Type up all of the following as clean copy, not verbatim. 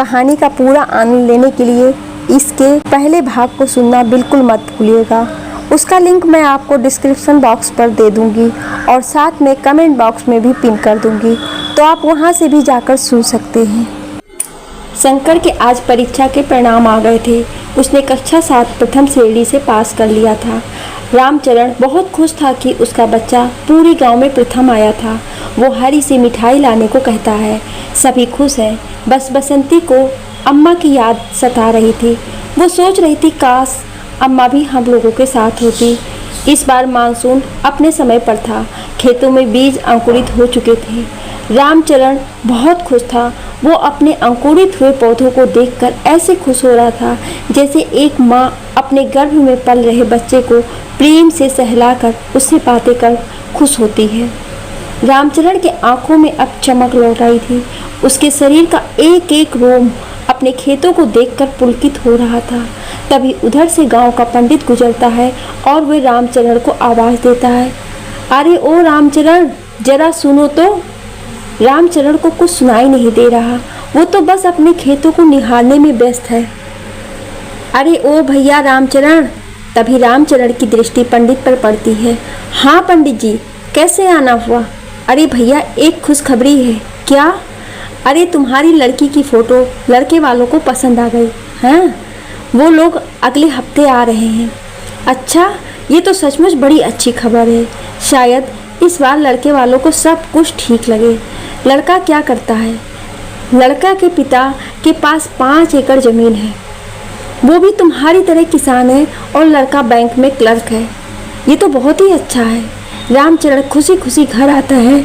कहानी का पूरा आनंद लेने के लिए इसके पहले भाग को सुनना बिल्कुल मत भूलिएगा। उसका लिंक मैं आपको डिस्क्रिप्शन बॉक्स पर दे दूंगी और साथ में कमेंट बॉक्स में भी पिन कर दूंगी, तो आप वहां से भी जाकर सुन सकते हैं। शंकर के आज परीक्षा के परिणाम आ गए थे। उसने कक्षा 7 प्रथम श्रेणी से पास कर लिया था। रामचरण बहुत खुश था कि उसका बच्चा पूरे गांव में प्रथम आया था। वो हरी से मिठाई लाने को कहता है। सभी खुश हैं, बस बसंती को अम्मा की याद सता रही थी। वो सोच रही थी काश अम्मा भी हम लोगों के साथ होती। इस बार मानसून अपने समय पर था। खेतों में बीज अंकुरित हो चुके थे। रामचरण बहुत खुश था। वो अपने अंकुरित हुए पौधों को देखकर ऐसे खुश हो रहा था जैसे एक माँ अपने गर्भ में पल रहे बच्चे को प्रेम से सहलाकर उससे बातें कर खुश होती है। रामचरण के आंखों में अब चमक लौट आई थी। उसके शरीर का एक एक रोम अपने खेतों को देखकर पुलकित हो रहा था। तभी उधर से गांव का पंडित गुजरता है और वह रामचरण को आवाज देता है, अरे ओ रामचरण, जरा सुनो तो। रामचरण को कुछ सुनाई नहीं दे रहा। वो तो बस अपने खेतों को निहारने में व्यस्त है। अरे ओ भैया रामचरण। तभी रामचरण की दृष्टि पंडित पर पड़ती है। हाँ पंडित जी, कैसे आना हुआ? अरे भैया, एक खुशखबरी है। क्या? अरे तुम्हारी लड़की की फोटो लड़के वालों को पसंद आ गई। हाँ, वो लोग अगले हफ्ते आ रहे हैं। अच्छा, ये तो सचमुच बड़ी अच्छी खबर है। शायद इस बार लड़के वालों को सब कुछ ठीक लगे। लड़का क्या करता है? लड़का के पिता के पास 5 एकड़ जमीन है। वो भी तुम्हारी तरह किसान है और लड़का बैंक में क्लर्क है। ये तो बहुत ही अच्छा है। रामचरण खुशी खुशी घर आता है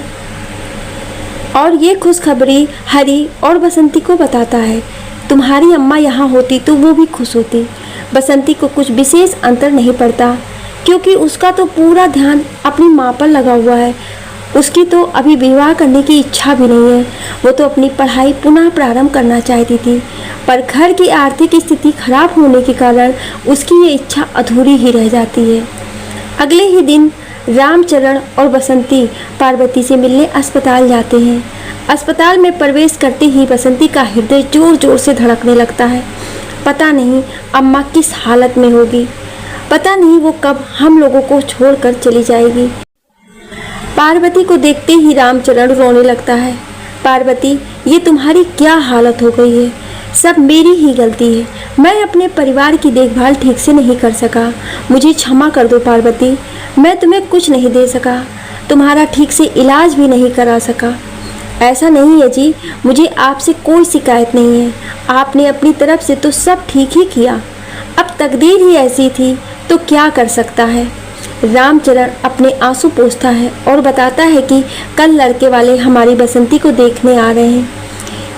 और ये खुशखबरी हरी और बसंती को बताता है। तुम्हारी अम्मा यहाँ होती तो वो भी खुश होती। बसंती को कुछ विशेष अंतर नहीं पड़ता क्योंकि उसका तो पूरा ध्यान अपनी माँ पर लगा हुआ है। उसकी तो अभी विवाह करने की इच्छा भी नहीं है। वो तो अपनी पढ़ाई पुनः प्रारंभ करना चाहती थी, पर घर की आर्थिक स्थिति खराब होने के कारण उसकी ये इच्छा अधूरी ही रह जाती है। अगले ही दिन रामचरण और बसंती पार्वती से मिलने अस्पताल जाते हैं। अस्पताल में प्रवेश करते ही बसंती का हृदय जोर जोर से धड़कने लगता है। पता नहीं अम्मा किस हालत में होगी। पता नहीं वो कब हम लोगों को छोड़कर चली जाएगी। पार्वती को देखते ही रामचरण रोने लगता है। पार्वती, ये तुम्हारी क्या हालत हो गई है? सब मेरी ही गलती है। मैं अपने परिवार की देखभाल ठीक से नहीं कर सका। मुझे क्षमा कर दो पार्वती। मैं तुम्हें कुछ नहीं दे सका, तुम्हारा ठीक से इलाज भी नहीं करा सका। ऐसा नहीं है जी, मुझे आपसे कोई शिकायत नहीं है। आपने अपनी तरफ से तो सब ठीक ही किया। अब तकदीर ही ऐसी थी तो क्या कर सकता है। रामचरण अपने आंसू पोंछता है और बताता है कि कल लड़के वाले हमारी बसंती को देखने आ रहे हैं।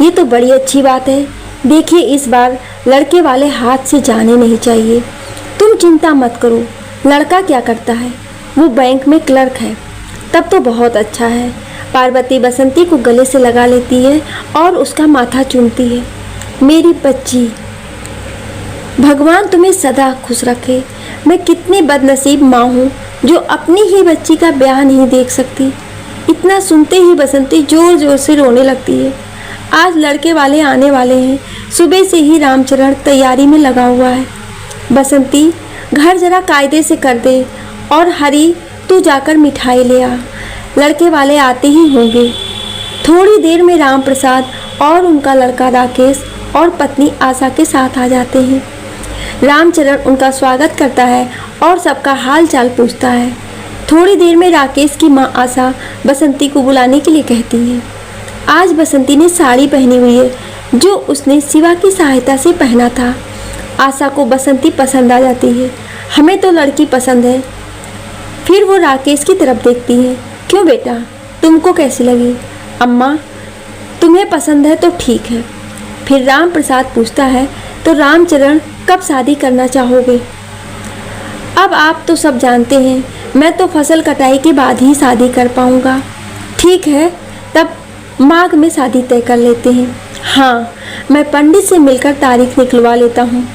ये तो बड़ी अच्छी बात है। देखिए, इस बार लड़के वाले हाथ से जाने नहीं चाहिए। तुम चिंता मत करो। लड़का क्या करता है? वो बैंक में क्लर्क है। तब तो बहुत अच्छा है। पार्वती बसंती को गले से लगा लेती है और उसका माथा चूमती है। मेरी बच्ची, भगवान तुम्हें सदा खुश रखे। मैं कितनी बदनसीब माँ हूँ जो अपनी ही बच्ची का ब्याह नहीं देख सकती। इतना सुनते ही बसंती जोर जोर से रोने लगती है। आज लड़के वाले आने वाले हैं। सुबह से ही रामचरण तैयारी में लगा हुआ है। बसंती, घर जरा कायदे से कर दे और हरी, तू जाकर मिठाई ले आ। लड़के वाले आते ही होंगे। थोड़ी देर में राम प्रसाद और उनका लड़का राकेश और पत्नी आशा के साथ आ जाते हैं। रामचरण उनका स्वागत करता है और सबका हाल चाल पूछता है। थोड़ी देर में राकेश की माँ आशा बसंती को बुलाने के लिए कहती है। आज बसंती ने साड़ी पहनी हुई है जो उसने शिवा की सहायता से पहना था। आशा को बसंती पसंद आ जाती है। हमें तो लड़की पसंद है। फिर वो राकेश की तरफ देखती है। क्यों बेटा, तुमको कैसी लगी? अम्मा, तुम्हें पसंद है तो ठीक है। फिर राम प्रसाद पूछता है, तो रामचरण कब शादी करना चाहोगे? अब आप तो सब जानते हैं, मैं तो फसल कटाई के बाद ही शादी कर पाऊंगा। ठीक है, तब माघ में शादी तय कर लेते हैं। हाँ, मैं पंडित से मिलकर तारीख निकलवा लेता हूँ।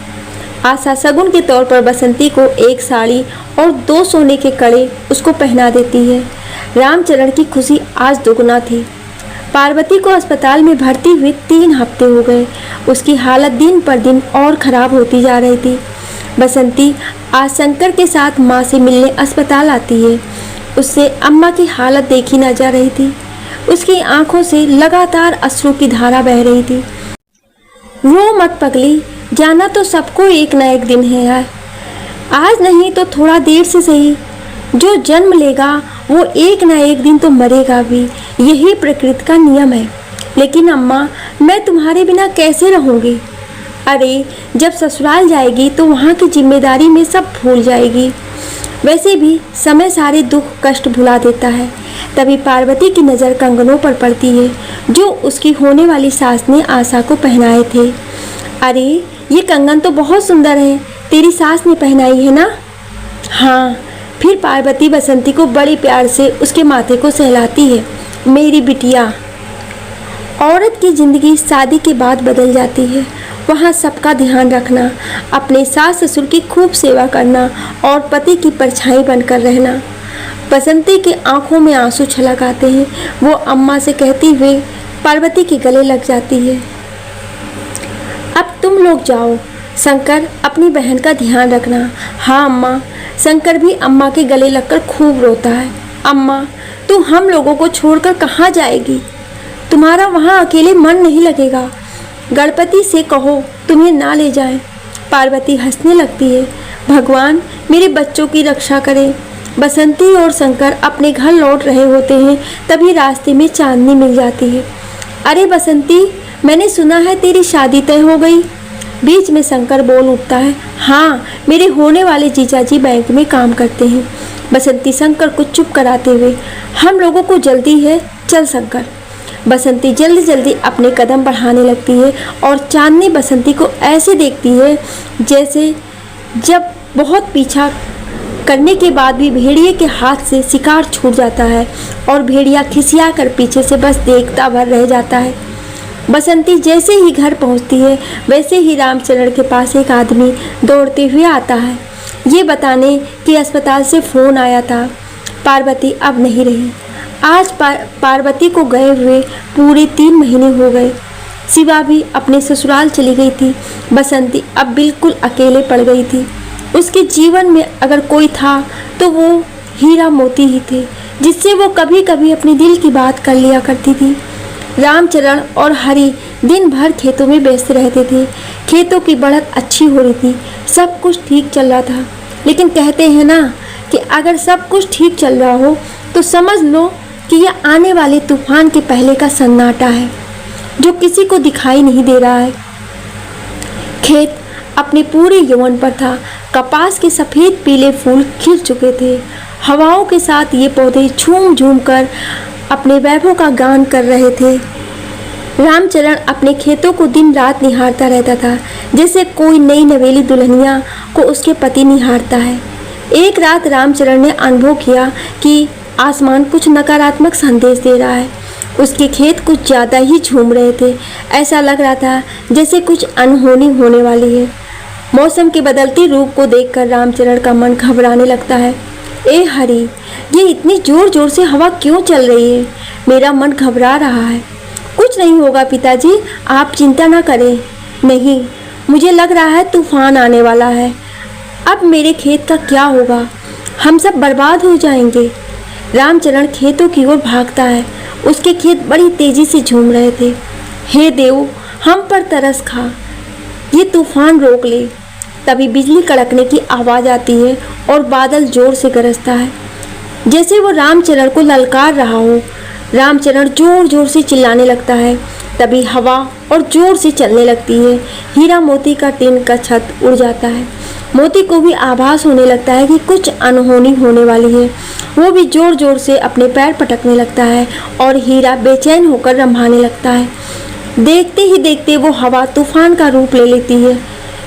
आशा शगुन के तौर पर बसंती को एक साड़ी और 2 सोने के कड़े उसको पहना देती है। रामचरण की खुशी आज दोगुना थी। पार्वती को अस्पताल में भर्ती हुए 3 हफ्ते हो गए। उसकी हालत दिन पर दिन और ख़राब होती जा रही थी। बसंती आज शंकर के साथ माँ से मिलने अस्पताल आती है। उससे अम्मा की हालत देखी न जा रही थी। उसकी आंखों से लगातार अश्रु की धारा बह रही थी। रो मत पगली, जाना तो सबको एक न एक दिन है यार। आज नहीं तो थोड़ा देर से सही। जो जन्म लेगा वो एक ना एक दिन तो मरेगा भी, यही प्रकृति का नियम है। लेकिन अम्मा, मैं तुम्हारे बिना कैसे रहूँगी? अरे जब ससुराल जाएगी तो वहाँ की जिम्मेदारी में सब भूल जाएगी। वैसे भी समय सारे दुख कष्ट भुला देता है। तभी पार्वती की नज़र कंगनों पर पड़ती है जो उसकी होने वाली सास ने आशा को पहनाए थे। अरे ये कंगन तो बहुत सुंदर है, तेरी सास ने पहनाई है ना? हाँ। फिर पार्वती बसंती को बड़े प्यार से उसके माथे को सहलाती है। मेरी बिटिया। औरत की ज़िंदगी शादी के बाद बदल जाती है। वहाँ सबका ध्यान रखना, अपने सास ससुर की खूब सेवा करना और पति की परछाई बनकर रहना। बसंती के आंखों में आंसू छलक आते हैं। वो अम्मा से कहती हुए पार्वती के गले लग जाती है। अब तुम लोग जाओ, शंकर अपनी बहन का ध्यान रखना। हाँ अम्मा। शंकर भी अम्मा के गले लगकर खूब रोता है। अम्मा, तू हम लोगों को छोड़कर कहाँ जाएगी? तुम्हारा वहाँ अकेले मन नहीं लगेगा। गणपति से कहो तुम्हें ना ले जाए। पार्वती हंसने लगती है। भगवान मेरे बच्चों की रक्षा करे। बसंती और शंकर अपने घर लौट रहे होते हैं, तभी रास्ते में चांदनी मिल जाती है। अरे बसंती, मैंने सुना है तेरी शादी तय हो गई। बीच में शंकर बोल उठता है। हाँ, मेरे होने वाले जीजाजी बैंक में काम करते हैं। बसंती शंकर को चुप कराते हुए, हम लोगों को जल्दी है, चल शंकर। बसंती जल्दी जल्दी अपने कदम बढ़ाने लगती है और चांदनी बसंती को ऐसे देखती है जैसे जब बहुत पीछा करने के बाद भी भेड़िए के हाथ से शिकार छूट जाता है और भेड़िया खिसिया कर पीछे से बस देखता भर रह जाता है। बसंती जैसे ही घर पहुंचती है वैसे ही रामचरण के पास एक आदमी दौड़ते हुए आता है, ये बताने कि अस्पताल से फ़ोन आया था। पार्वती अब नहीं रही। आज पार्वती को गए हुए पूरे 3 महीने हो गए। शिवा भी अपने ससुराल चली गई थी। बसंती अब बिल्कुल अकेले पड़ गई थी। उसके जीवन में अगर कोई था तो वो हीरा मोती ही थे, जिससे वो कभी कभी अपने दिल की बात कर लिया करती थी। रामचरण और हरी दिन भर खेतों में व्यस्त रहते थे। खेतों की बढ़त अच्छी हो रही थी, सब कुछ ठीक चल रहा था। लेकिन कहते हैं ना कि अगर सब कुछ ठीक चल रहा हो तो समझ लो कि यह आने वाले तूफान के पहले का सन्नाटा है जो किसी को दिखाई नहीं दे रहा है। खेत अपने पूरे यौवन पर था। कपास के सफ़ेद पीले फूल खिल चुके थे। हवाओं के साथ ये पौधे झूम झूम कर अपने वैभव का गान कर रहे थे। रामचरण अपने खेतों को दिन रात निहारता रहता था, जैसे कोई नई नवेली दुल्हनिया को उसके पति निहारता है। एक रात रामचरण ने अनुभव किया कि आसमान कुछ नकारात्मक संदेश दे रहा है। उसके खेत कुछ ज़्यादा ही झूम रहे थे। ऐसा लग रहा था जैसे कुछ अनहोनी होने वाली है। मौसम के बदलते रूप को देखकर रामचरण का मन घबराने लगता है। ए हरी, ये इतनी जोर जोर से हवा क्यों चल रही है? मेरा मन घबरा रहा है। कुछ नहीं होगा पिताजी, आप चिंता ना करें। नहीं, मुझे लग रहा है तूफान आने वाला है। अब मेरे खेत का क्या होगा? हम सब बर्बाद हो जाएंगे। रामचरण खेतों की ओर भागता है। उसके खेत बड़ी तेजी से झूम रहे थे। हे देव, हम पर तरस खा, ये तूफान रोक ले। तभी बिजली कड़कने की आवाज़ आती है और बादल जोर से गरजता है, जैसे वो रामचरण को ललकार रहा हो। रामचरण जोर जोर से चिल्लाने लगता है। तभी हवा और जोर से चलने लगती है। हीरा मोती का टिन का छत उड़ जाता है। मोती को भी आभास होने लगता है कि कुछ अनहोनी होने वाली है। वो भी जोर जोर से अपने पैर पटकने लगता है और हीरा बेचैन होकर रंभाने लगता है। देखते ही देखते वो हवा तूफान का रूप ले लेती है।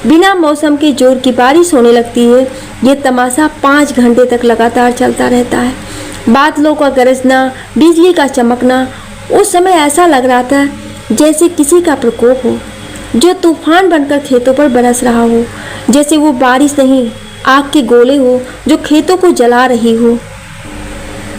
बिना मौसम के जोर की बारिश होने लगती है। ये तमाशा 5 घंटे तक लगातार चलता रहता है। बादलों का गरजना, बिजली का चमकना, उस समय ऐसा लग रहा था जैसे किसी का प्रकोप हो जो तूफान बनकर खेतों पर बरस रहा हो। जैसे वो बारिश नहीं, आग के गोले हो जो खेतों को जला रही हो।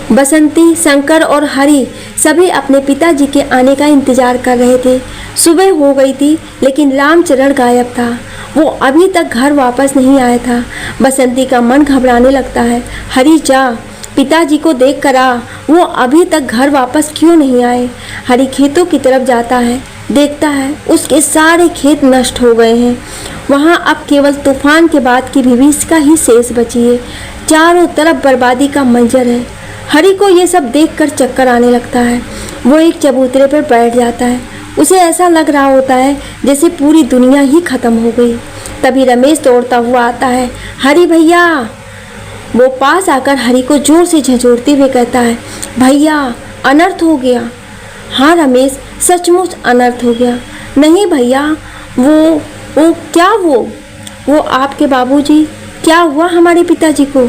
बसंती, शंकर और हरी सभी अपने पिताजी के आने का इंतजार कर रहे थे। सुबह हो गई थी लेकिन रामचरण गायब था। वो अभी तक घर वापस नहीं आया था। बसंती का मन घबराने लगता है। हरी जा, पिताजी को देख कर आ, वो अभी तक घर वापस क्यों नहीं आए। हरी खेतों की तरफ जाता है, देखता है उसके सारे खेत नष्ट हो गए हैं। वहाँ अब केवल तूफान के बाद की विभीषिका ही शेष बची है। चारों तरफ बर्बादी का मंजर है। हरी को ये सब देखकर चक्कर आने लगता है। वो एक चबूतरे पर बैठ जाता है। उसे ऐसा लग रहा होता है जैसे पूरी दुनिया ही खत्म हो गई। तभी रमेश दौड़ता हुआ आता है। हरी भैया! वो पास आकर हरी को जोर से झंझोड़ते हुए कहता है, भैया अनर्थ हो गया। हाँ रमेश, सचमुच अनर्थ हो गया। नहीं भैया, वो क्या वो आपके बाबूजी, क्या हुआ हमारे पिताजी को?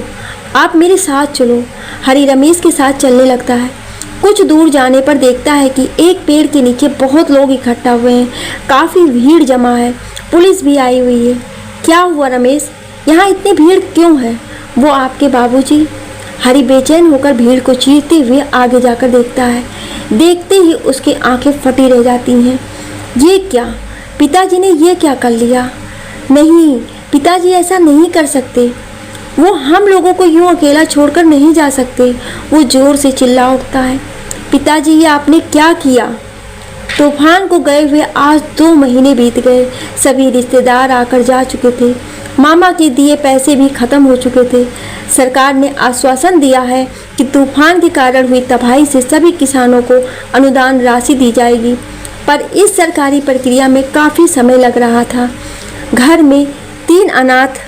आप मेरे साथ चलो। हरी रमेश के साथ चलने लगता है। कुछ दूर जाने पर देखता है कि एक पेड़ के नीचे बहुत लोग इकट्ठा हुए हैं। काफ़ी भीड़ जमा है, पुलिस भी आई हुई है। क्या हुआ रमेश, यहाँ इतनी भीड़ क्यों है? वो आपके बाबूजी। हरी बेचैन होकर भीड़ को चीरते हुए आगे जाकर देखता है। देखते ही उसकी आंखें फटी रह जाती हैं। ये क्या, पिताजी ने ये क्या कर लिया? नहीं, पिताजी ऐसा नहीं कर सकते। वो हम लोगों को यूं अकेला छोड़कर नहीं जा सकते। वो जोर से चिल्ला उठता है, पिताजी ये आपने क्या किया? तूफान को गए हुए आज 2 महीने बीत गए। सभी रिश्तेदार आकर जा चुके थे। मामा के दिए पैसे भी खत्म हो चुके थे। सरकार ने आश्वासन दिया है कि तूफान के कारण हुई तबाही से सभी किसानों को अनुदान राशि दी जाएगी, पर इस सरकारी प्रक्रिया में काफ़ी समय लग रहा था। घर में 3 अनाथ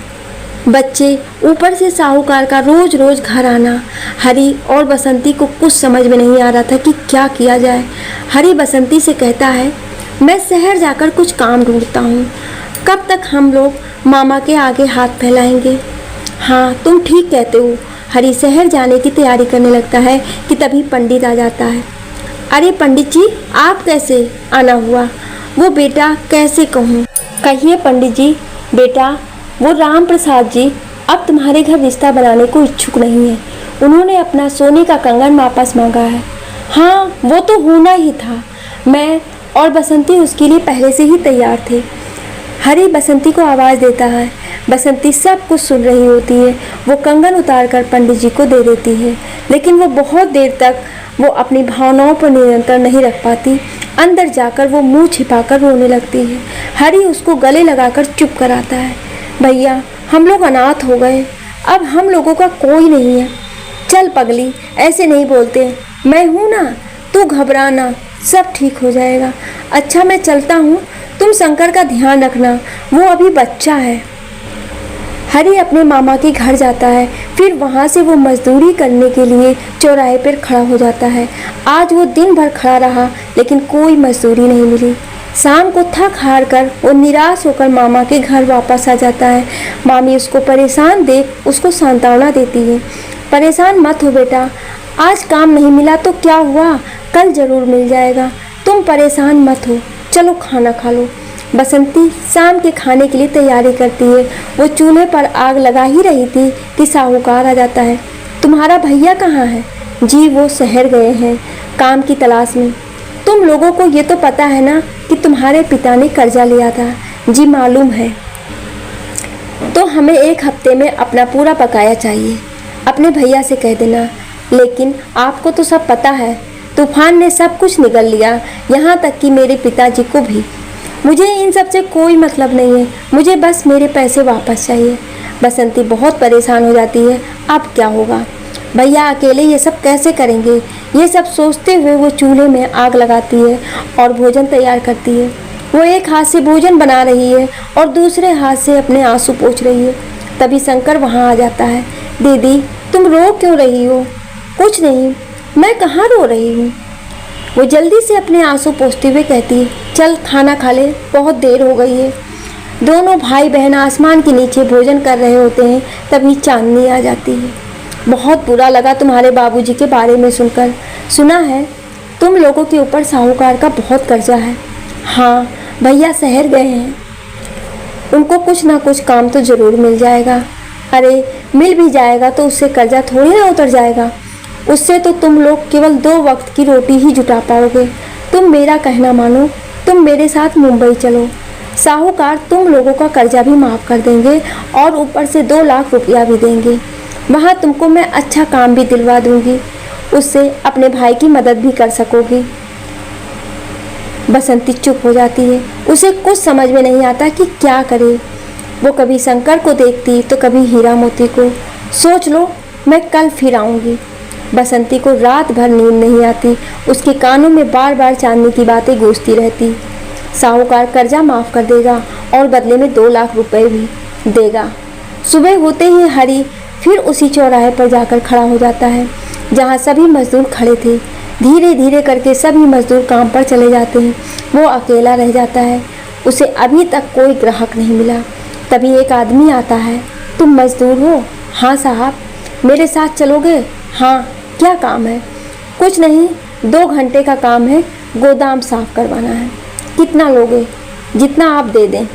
बच्चे, ऊपर से साहूकार का रोज रोज घर आना। हरी और बसंती को कुछ समझ में नहीं आ रहा था कि क्या किया जाए। हरी बसंती से कहता है, मैं शहर जाकर कुछ काम ढूंढता हूँ। कब तक हम लोग मामा के आगे हाथ फैलाएंगे? हाँ, तुम ठीक कहते हो। हरी शहर जाने की तैयारी करने लगता है कि तभी पंडित आ जाता है। अरे पंडित जी, आप कैसे आना हुआ? वो बेटा कैसे कहूँ? कहिए पंडित जी। बेटा, वो राम प्रसाद जी अब तुम्हारे घर रिश्ता बनाने को इच्छुक नहीं है। उन्होंने अपना सोने का कंगन वापस मांगा है। हाँ, वो तो होना ही था। मैं और बसंती उसके लिए पहले से ही तैयार थे। हरी बसंती को आवाज़ देता है। बसंती सब कुछ सुन रही होती है। वो कंगन उतारकर पंडित जी को दे देती है, लेकिन वो बहुत देर तक वो अपनी भावनाओं पर नियंत्रण नहीं रख पाती। अंदर जाकर वो मुंह छिपाकर रोने लगती है। हरी उसको गले लगाकर चुप कराता है। भैया, हम लोग अनाथ हो गए, अब हम लोगों का कोई नहीं है। चल पगली, ऐसे नहीं बोलते, मैं हूँ ना, तू घबराना, सब ठीक हो जाएगा। अच्छा मैं चलता हूँ, तुम शंकर का ध्यान रखना, वो अभी बच्चा है। हरी अपने मामा के घर जाता है। फिर वहाँ से वो मजदूरी करने के लिए चौराहे पर खड़ा हो जाता है। आज वो दिन भर खड़ा रहा लेकिन कोई मजदूरी नहीं मिली। शाम को थक हार कर वो निराश होकर मामा के घर वापस आ जाता है। मामी उसको परेशान देख उसको सांत्वना देती है। परेशान मत हो बेटा, आज काम नहीं मिला तो क्या हुआ, कल ज़रूर मिल जाएगा। तुम परेशान मत हो, चलो खाना खा लो। बसंती शाम के खाने के लिए तैयारी करती है। वो चूल्हे पर आग लगा ही रही थी कि साहूकार आ जाता है। तुम्हारा भैया कहाँ है? जी वो शहर गए हैं काम की तलाश में। तुम लोगों को ये तो पता है ना कि तुम्हारे पिता ने कर्जा लिया था? जी मालूम है। तो हमें 1 हफ्ते में अपना पूरा बकाया चाहिए, अपने भैया से कह देना। लेकिन आपको तो सब पता है, तूफान ने सब कुछ निगल लिया, यहाँ तक कि मेरे पिताजी को भी। मुझे इन सब से कोई मतलब नहीं है, मुझे बस मेरे पैसे वापस चाहिए। बसंती बहुत परेशान हो जाती है। अब क्या होगा, भैया अकेले ये सब कैसे करेंगे? ये सब सोचते हुए वो चूल्हे में आग लगाती है और भोजन तैयार करती है। वो एक हाथ से भोजन बना रही है और दूसरे हाथ से अपने आंसू पोंछ रही है। तभी शंकर वहाँ आ जाता है। दीदी तुम रो क्यों रही हो? कुछ नहीं, मैं कहाँ रो रही हूँ। वो जल्दी से अपने आंसू पोंछते हुए कहती है, चल खाना खा ले, बहुत देर हो गई है। दोनों भाई बहन आसमान के नीचे भोजन कर रहे होते हैं। तभी चांदनी आ जाती है। बहुत बुरा लगा तुम्हारे बाबूजी के बारे में सुनकर। सुना है तुम लोगों के ऊपर साहूकार का बहुत कर्जा है। हाँ भैया शहर गए हैं, उनको कुछ ना कुछ काम तो ज़रूर मिल जाएगा। अरे मिल भी जाएगा तो उससे कर्जा थोड़ी ना उतर जाएगा। उससे तो तुम लोग केवल 2 वक्त की रोटी ही जुटा पाओगे। तुम मेरा कहना मानो, तुम मेरे साथ मुंबई चलो। साहूकार तुम लोगों का कर्जा भी माफ़ कर देंगे और ऊपर से 2 लाख रुपया भी देंगे। वहाँ तुमको मैं अच्छा काम भी दिलवा दूंगी, उससे अपने भाई की मदद भी कर सकोगी। बसंती चुप हो जाती है। उसे कुछ समझ में नहीं आता कि क्या करे। वो कभी शंकर को देखती तो कभी हीरा मोती को। सोच लो, मैं कल फिर आऊँगी। बसंती को रात भर नींद नहीं आती। उसके कानों में बार बार चांदनी की बातें गूंजती रहती। साहूकार कर्जा माफ़ कर देगा और बदले में 2 लाख रुपए भी देगा। सुबह होते ही हरी फिर उसी चौराहे पर जाकर खड़ा हो जाता है जहाँ सभी मजदूर खड़े थे। धीरे धीरे करके सभी मजदूर काम पर चले जाते हैं। वो अकेला रह जाता है। उसे अभी तक कोई ग्राहक नहीं मिला। तभी एक आदमी आता है। तुम मजदूर हो? हाँ साहब। मेरे साथ चलोगे? हाँ। क्या काम है? कुछ नहीं, 2 घंटे का काम है, गोदाम साफ करवाना है। कितना लोगे? जितना आप दे दें।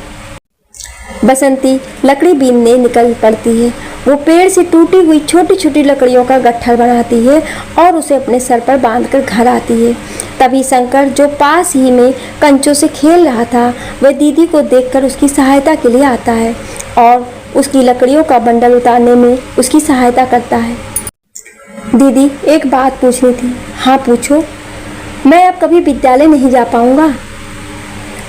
बसंती लकड़ी बीनने निकल पड़ती है। वो पेड़ से टूटी हुई छोटी छोटी लकड़ियों का गट्ठर बनाती है और उसे अपने सर पर बांधकर घर आती है। तभी शंकर, जो पास ही में कंचों से खेल रहा था, वह दीदी को देखकर उसकी सहायता के लिए आता है और उसकी लकड़ियों का बंडल उतारने में उसकी सहायता करता है। दीदी, एक बात पूछनी थी। हाँ पूछो। मैं अब कभी विद्यालय नहीं जा पाऊँगा।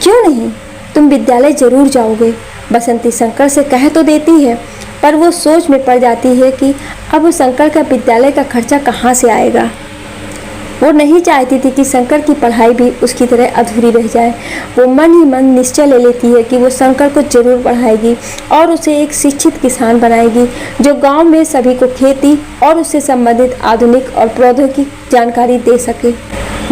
क्यों नहीं? तुम विद्यालय जरूर जाओगे। बसंती शंकर से कह तो देती है, पर वो सोच में पड़ जाती है कि अब शंकर का विद्यालय का खर्चा कहाँ से आएगा। वो नहीं चाहती थी कि शंकर की पढ़ाई भी उसकी तरह अधूरी रह जाए। वो मन ही मन निश्चय ले लेती है कि वो शंकर को जरूर पढ़ाएगी और उसे एक शिक्षित किसान बनाएगी जो गांव में सभी को खेती और उससे संबंधित आधुनिक और प्रौद्योगिक जानकारी दे सके।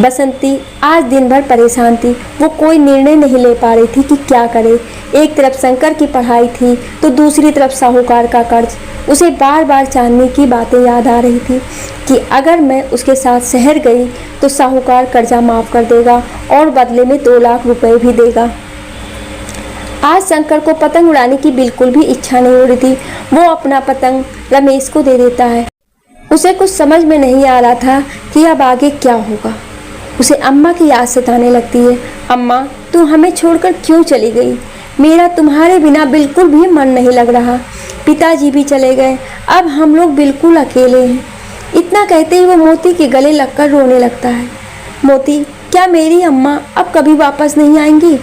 बसंती आज दिन भर परेशान थी। वो कोई निर्णय नहीं ले पा रही थी कि क्या करे। एक तरफ शंकर की पढ़ाई थी तो दूसरी तरफ साहूकार का कर्ज। उसे बार बार चांदनी की बातें याद आ रही थी कि अगर मैं उसके साथ शहर गई तो साहूकार कर्जा माफ़ कर देगा और बदले में 2 लाख रुपए भी देगा। आज शंकर को पतंग उड़ाने की बिल्कुल भी इच्छा नहीं हो रही थी। वो अपना पतंग रमेश को दे देता है। उसे कुछ समझ में नहीं आ रहा था कि अब आगे क्या होगा। उसे अम्मा की याद सताने लगती है। अम्मा, तू हमें छोड़कर क्यों चली गई? मेरा तुम्हारे बिना बिल्कुल भी मन नहीं लग रहा। पिताजी भी चले गए, अब हम लोग बिल्कुल अकेले हैं। इतना कहते ही वो मोती के गले लगकर रोने लगता है। मोती, क्या मेरी अम्मा अब कभी वापस नहीं आएंगी?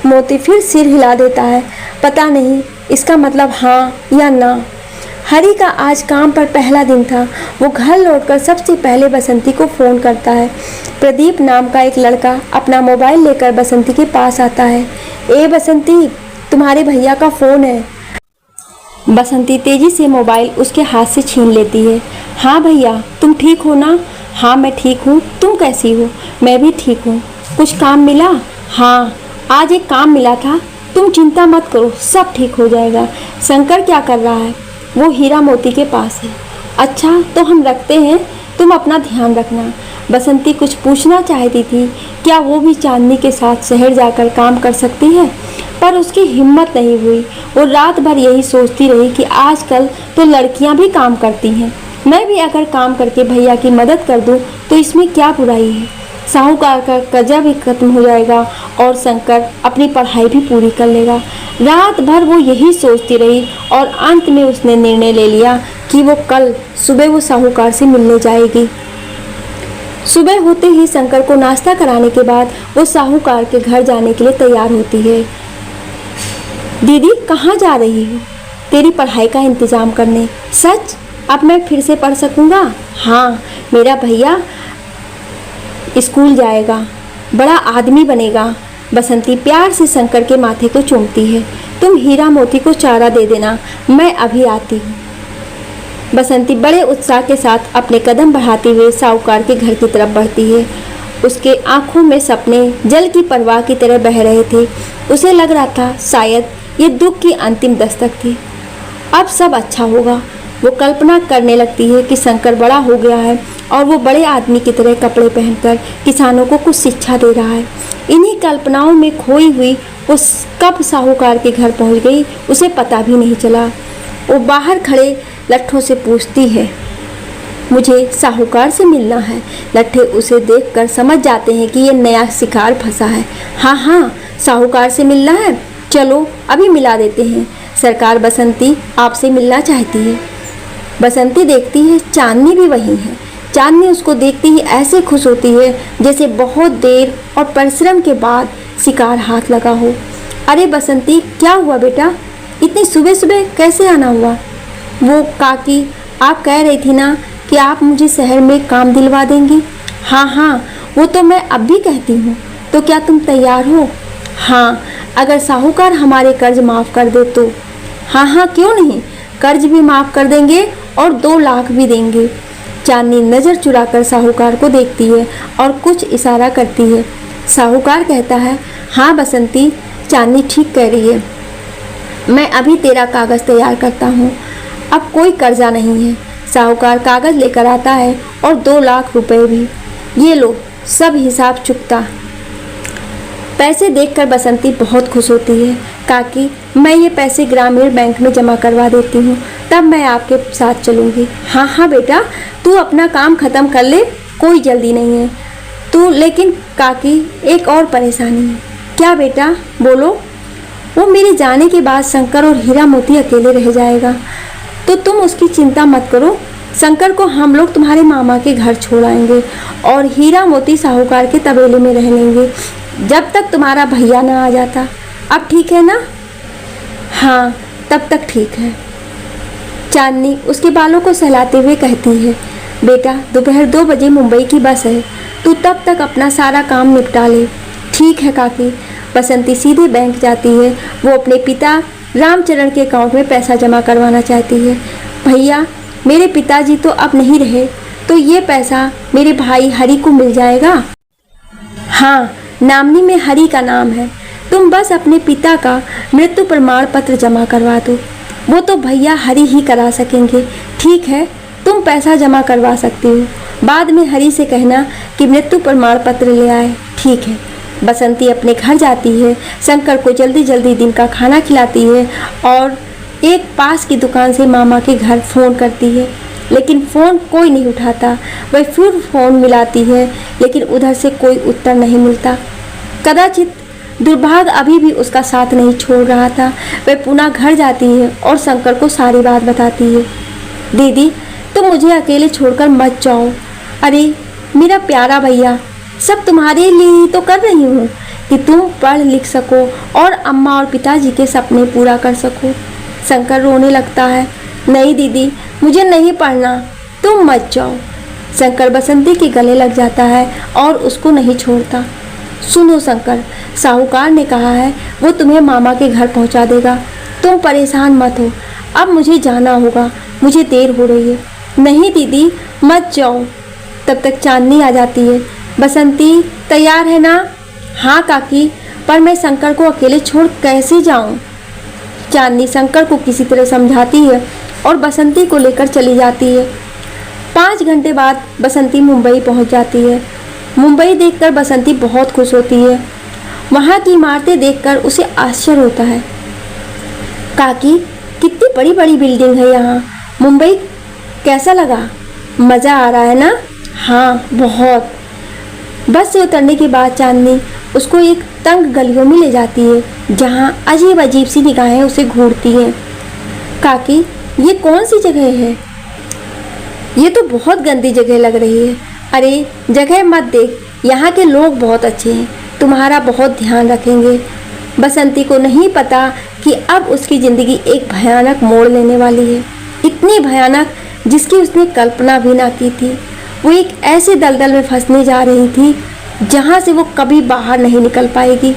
मोती फिर सिर हिला देता है। पता नहीं इसका मतलब हाँ या ना। हरी का आज काम पर पहला दिन था। वो घर लौटकर सबसे पहले बसंती को फ़ोन करता है। प्रदीप नाम का एक लड़का अपना मोबाइल लेकर बसंती के पास आता है। ए बसंती, तुम्हारे भैया का फ़ोन है। बसंती तेजी से मोबाइल उसके हाथ से छीन लेती है। हाँ भैया, तुम ठीक हो ना? हाँ मैं ठीक हूँ, तुम कैसी हो? मैं भी ठीक हूँ। कुछ काम मिला? हाँ, आज एक काम मिला था। तुम चिंता मत करो, सब ठीक हो जाएगा। शंकर क्या कर रहा है? वो हीरा मोती के पास है। अच्छा, तो हम रखते हैं, तुम अपना ध्यान रखना। बसंती कुछ पूछना चाहती थी, क्या वो भी चांदनी के साथ शहर जाकर काम कर सकती है, पर उसकी हिम्मत नहीं हुई। वो रात भर यही सोचती रही कि आजकल तो लड़कियां भी काम करती हैं। मैं भी अगर काम करके भैया की मदद कर दूं तो इसमें क्या बुराई है। साहूकार का कर्जा भी खत्म हो जाएगा और शंकर अपनी पढ़ाई भी पूरी कर लेगा। रात भर वो यही सोचती रही और अंत में उसने निर्णय ले लिया कि वो कल सुबह वो साहूकार से मिलने जाएगी। सुबह होते ही शंकर को नाश्ता कराने के बाद वो साहूकार के घर जाने के लिए तैयार होती है। दीदी, कहाँ जा रही हो? तेरी पढ़ाई का इंतजाम करने। सच? अब मैं फिर से पढ़ सकूँगा? हाँ, मेरा भैया स्कूल जाएगा, बड़ा आदमी बनेगा। बसंती प्यार से शंकर के माथे को चूमती है। तुम हीरा मोती को चारा दे देना, मैं अभी आती हूँ। बसंती बड़े उत्साह के साथ अपने कदम बढ़ाते हुए साहूकार के घर की तरफ बढ़ती है। उसके आंखों में सपने जल की परवाह की तरह बह रहे थे। उसे लग रहा था शायद ये दुख की अंतिम दस्तक थी। अब सब अच्छा होगा। वो कल्पना करने लगती है कि शंकर बड़ा हो गया है और वो बड़े आदमी की तरह कपड़े पहनकर किसानों को कुछ शिक्षा दे रहा है। इन्हीं कल्पनाओं में खोई हुई वो कब साहूकार के घर पहुंच गई, उसे पता भी नहीं चला। वो बाहर खड़े लट्ठों से पूछती है, मुझे साहूकार से मिलना है। लट्ठे उसे देखकर समझ जाते हैं कि ये नया शिकार फंसा है। हाँ हाँ, साहूकार से मिलना है, चलो अभी मिला देते हैं। सरकार, बसंती आपसे मिलना चाहती है। बसंती देखती है चांदनी भी वहीं है। चांदनी उसको देखते ही ऐसे खुश होती है जैसे बहुत देर और परिश्रम के बाद शिकार हाथ लगा हो। अरे बसंती, क्या हुआ बेटा, इतनी सुबह सुबह कैसे आना हुआ? वो काकी, आप कह रही थी ना कि आप मुझे शहर में काम दिलवा देंगी। हाँ हाँ, वो तो मैं अब भी कहती हूँ। तो क्या तुम तैयार हो? हाँ, अगर साहूकार हमारे कर्ज माफ़ कर दे तो। हाँ हाँ, क्यों नहीं, कर्ज भी माफ़ कर देंगे और 2 लाख भी देंगे। चांदनी नज़र चुराकर साहूकार को देखती है और कुछ इशारा करती है। साहूकार कहता है, हाँ बसंती, चांदनी ठीक कह रही है, मैं अभी तेरा कागज़ तैयार करता हूँ। अब कोई कर्जा नहीं है। साहूकार कागज़ लेकर आता है और 2 लाख रुपए भी। ये लो, सब हिसाब चुकता। पैसे देखकर बसंती बहुत खुश होती है। काकी, मैं ये पैसे ग्रामीण बैंक में जमा करवा देती हूँ, तब मैं आपके साथ चलूँगी। हाँ हाँ बेटा, तू अपना काम ख़त्म कर ले, कोई जल्दी नहीं है। तू लेकिन काकी, एक और परेशानी है। क्या बेटा, बोलो। वो मेरे जाने के बाद शंकर और हीरा मोती अकेले रह जाएगा, तो तुम उसकी चिंता मत करो। शंकर को हम लोग तुम्हारे मामा के घर छोड़ आएंगे और हीरा मोती साहूकार के तबेले में रह लेंगे जब तक तुम्हारा भैया ना आ जाता। अब ठीक है ना? हाँ, तब तक ठीक है। चांदनी उसके बालों को सहलाते हुए कहती है, बेटा दोपहर 2 बजे मुंबई की बस है, तू तब तक अपना सारा काम निपटा ले। ठीक है काकी। बसंती सीधे बैंक जाती है। वो अपने पिता रामचरण के अकाउंट में पैसा जमा करवाना चाहती है। भैया, मेरे पिताजी तो अब नहीं रहे, तो ये पैसा मेरे भाई हरि को मिल जाएगा। हाँ, नामनी में हरि का नाम है। तुम बस अपने पिता का मृत्यु प्रमाण पत्र जमा करवा दो, वो तो भैया हरि ही करा सकेंगे। ठीक है, तुम पैसा जमा करवा सकती हो, बाद में हरि से कहना कि मृत्यु प्रमाण पत्र ले आए। ठीक है। बसंती अपने घर जाती है, शंकर को जल्दी जल्दी दिन का खाना खिलाती है और एक पास की दुकान से मामा के घर फ़ोन करती है, लेकिन फ़ोन कोई नहीं उठाता। वह फिर फ़ोन मिलाती है, लेकिन उधर से कोई उत्तर नहीं मिलता। कदाचित दुर्भाग्य अभी भी उसका साथ नहीं छोड़ रहा था। वह पुनः घर जाती है और शंकर को सारी बात बताती है। दीदी, तुम मुझे अकेले छोड़कर मत जाओ। अरे मेरा प्यारा भैया, सब तुम्हारे लिए ही तो कर रही हूँ कि तुम पढ़ लिख सको और अम्मा और पिताजी के सपने पूरा कर सको। शंकर रोने लगता है। नहीं दीदी, मुझे नहीं पढ़ना, तुम मत जाओ। शंकर बसंती के गले लग जाता है और उसको नहीं छोड़ता। सुनो शंकर, साहूकार ने कहा है वो तुम्हें मामा के घर पहुंचा देगा, तुम परेशान मत हो। अब मुझे जाना होगा, मुझे देर हो रही है। नहीं दीदी, मत जाओ। तब तक चांदनी आ जाती है। बसंती तैयार है ना? हाँ काकी, पर मैं शंकर को अकेले छोड़ कैसे जाऊं? चांदनी शंकर को किसी तरह समझाती है और बसंती को लेकर चली जाती है। 5 घंटे बाद बसंती मुंबई पहुंच जाती है। मुंबई देखकर बसंती बहुत खुश होती है। वहाँ की इमारतें देखकर उसे आश्चर्य होता है। काकी, कितनी बड़ी बड़ी बिल्डिंग है यहाँ। मुंबई कैसा लगा? मज़ा आ रहा है ना? हाँ, बहुत। बस से उतरने के बाद चांदनी उसको एक तंग गलियों में ले जाती है, जहाँ अजीब अजीब सी निगाहें उसे घूरती हैं। काकी, ये कौन सी जगह है? ये तो बहुत गंदी जगह लग रही है। अरे जगह मत देख, यहाँ के लोग बहुत अच्छे हैं, तुम्हारा बहुत ध्यान रखेंगे। बसंती को नहीं पता कि अब उसकी ज़िंदगी एक भयानक मोड़ लेने वाली है, इतनी भयानक जिसकी उसने कल्पना भी ना की थी। वो एक ऐसे दलदल में फंसने जा रही थी जहाँ से वो कभी बाहर नहीं निकल पाएगी।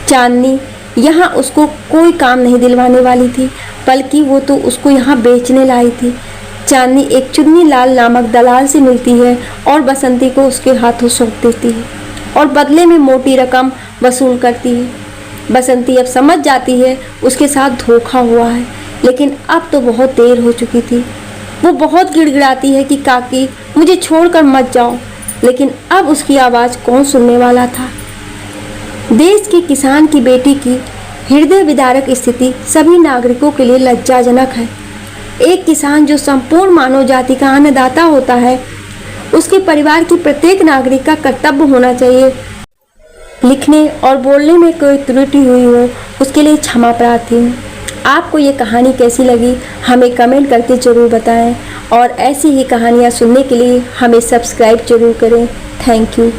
चांदनी यहाँ उसको कोई काम नहीं दिलवाने वाली थी, बल्कि वो तो उसको यहाँ बेचने लाई थी। चांदनी एक चुन्नी लाल नामक दलाल से मिलती है और बसंती को उसके हाथों सौंप देती है और बदले में मोटी रकम वसूल करती है। बसंती अब समझ जाती है उसके साथ धोखा हुआ है, लेकिन अब तो बहुत देर हो चुकी थी। वो बहुत गिड़गिड़ाती है कि काकी, मुझे छोड़कर मत जाओ, लेकिन अब उसकी आवाज़ कौन सुनने वाला था। देश के किसान की बेटी की हृदय विदारक स्थिति सभी नागरिकों के लिए लज्जाजनक है। एक किसान जो संपूर्ण मानव जाति का अन्नदाता होता है, उसके परिवार की प्रत्येक नागरिक का कर्तव्य होना चाहिए। लिखने और बोलने में कोई त्रुटि हुई हो, उसके लिए क्षमा प्रार्थी हूँ। आपको ये कहानी कैसी लगी हमें कमेंट करके ज़रूर बताएं और ऐसी ही कहानियाँ सुनने के लिए हमें सब्सक्राइब जरूर करें। Thank you.